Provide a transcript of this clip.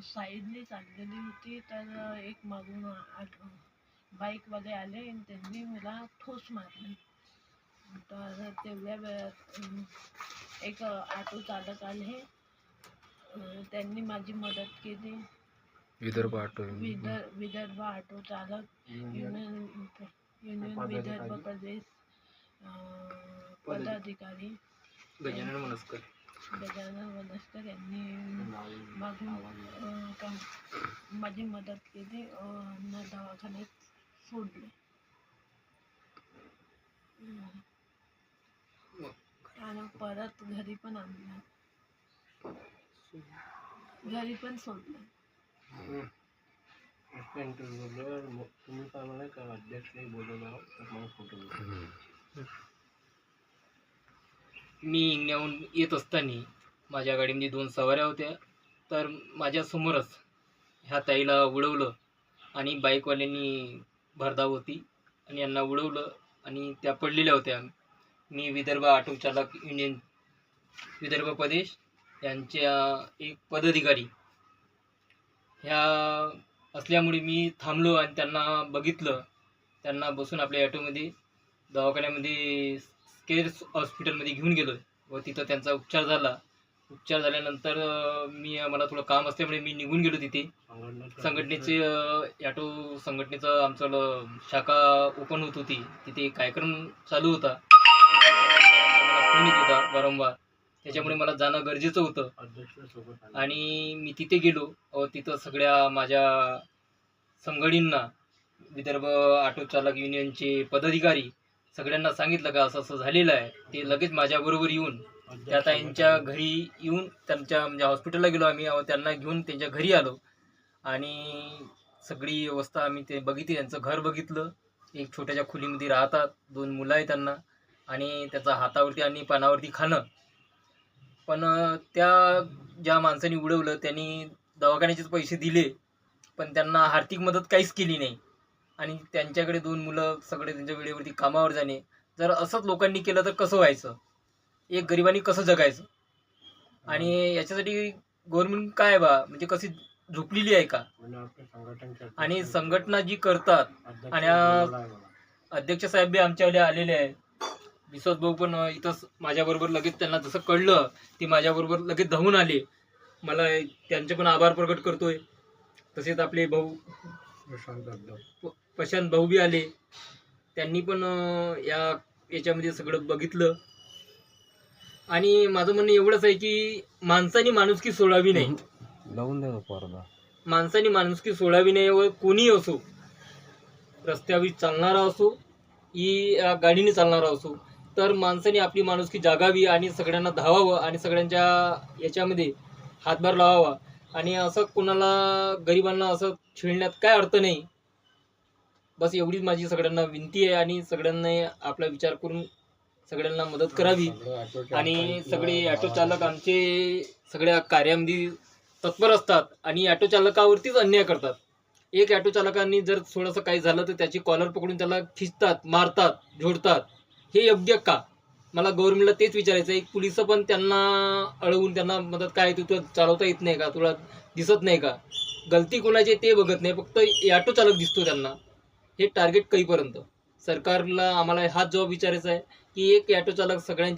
साईडने चाललेली होती, तर एक मागून बाईकवाले आले आणि त्यांनी मला ठोस मारली. तर तेवढ्या वेळात एक ऑटो चालक आले, त्यांनी माझी मदत केली. विदर्भ ऑटो विदर्भ ऑटो चालक युनियन विदर्भ प्रदेश पदाधिकारी गजानन मनस्कर यांनी मागून माझी मदत केली आणि दवाखान्यात सोडले. आणि परत घरी पण आणलं, घरी पण सोडलं. मी इंगण्याहून येत असताना माझ्या गाडीमध्ये 2 सवाऱ्या होत्या. तर माझ्या समोरच ह्या ताईला उडवलं आणि बाईकवाल्यांनी भरधाव होती आणि यांना उडवलं आणि त्या पडलेल्या होत्या. मी विदर्भ ऑटो चालक युनियन विदर्भ प्रदेश यांच्या एक पदाधिकारी ह्या असल्यामुळे मी थांबलो आणि त्यांना बघितलं. त्यांना बसून आपल्या ऑटोमध्ये दवाखान्यामध्ये केअर हॉस्पिटलमध्ये घेऊन गेलो व तिथं त्यांचा उपचार झाला. उपचार झाल्यानंतर मला थोडं काम असल्यामुळे मी निघून गेलो. तिथे संघटनेचे ऑटो संघटनेचं आमचं शाखा ओपन होत होती. तिथे कार्यक्रम चालू होता, मला फोन येत होता वारंवार, त्याच्यामुळे मला जाणं गरजेचं होतं. आणि मी तिथे गेलो व तिथं सगळ्या माझ्या संघटनांना, विदर्भ ऑटो चालक युनियनचे पदाधिकारी सगळ्यांना सांगितलं का असं असं झालेलं आहे. ते लगेच माझ्याबरोबर येऊन त्या ताईंच्या घरी येऊन त्यांच्या म्हणजे हॉस्पिटलला गेलो आम्ही. त्यांना घेऊन त्यांच्या घरी आलो आणि सगळी व्यवस्था आम्ही ते बघितली. त्यांचं घर बघितलं. एक छोट्याच्या खोलीमध्ये राहतात, 2 मुलं आहेत त्यांना, आणि त्याचा हातावरती आणि पानावरती खाणं. पण त्या ज्या माणसाने उडवलं त्यांनी दवाखान्याचेच पैसे दिले, पण त्यांना आर्थिक मदत काहीच केली नाही. आणि त्यांच्याकडे 2 मुलं, सगळे त्यांच्या वेळेवरती कामावर जाणे. जर असंच लोकांनी केलं तर कसं व्हायचं? एक गरिबांनी कसं जगायचं? आणि याच्यासाठी गव्हर्नमेंट काय म्हणजे कशी झोपलेली आहे का? आणि संघटना जी करतात, आणि अध्यक्ष साहेब बी आमच्याकडे आलेले आहेत, विश्वास भाऊ पण इथंच माझ्याबरोबर लगेच त्यांना जसं कळलं ते माझ्याबरोबर लगेच धावून आले. मला त्यांचे पण आभार प्रकट करतोय. तसेच आपले भाऊ प्रशांत भाऊ बी आले, त्यांनी पण याच्यामध्ये सगळं बघितलं. आणि माझं म्हणणं एवढंच आहे की माणसाने माणुसकी सोडावी नाही. माणसाने माणुसकी सोडावी नाही. व कोणीही असो, रस्त्यावर चालणारा असो की गाडीने चालणारा असो, तर माणसाने आपली माणुसकी जागावी आणि सगळ्यांना धावावं आणि सगळ्यांच्या याच्यामध्ये हातभार लावावा. आणि असं कोणाला गरिबांना असं छेडण्यात काय अर्थ नाही. बस एवढीच माझी सगळ्यांना विनंती आहे. आणि सगळ्यांना आपला विचार करून सगळ्यांना मदत करावी. आणि सगळे ऑटो चालक आमचे सगळ्या कार्यामध्ये तत्पर असतात आणि ऑटो चालकावरतीच अन्याय करतात. एक ऑटो चालकांनी जर थोडंसं काही झालं तर त्याची कॉलर पकडून त्याला खिचतात, मारतात, झोडतात. हे योग्य का? मला गव्हर्नमेंटला तेच विचारायचं आहे. पोलिस पण त्यांना अडवून त्यांना मदत काय, तुला चालवता येत नाही का, तुला दिसत नाही का? गलती कोणाची ते बघत नाही, फक्त ऑटो चालक दिसतो त्यांना. हे टार्गेट कधीपर्यंत? सरकारला आम्हाला हाच जबाब विचारायचा आहे की एक ऑटो चालक सगळ्यांच्या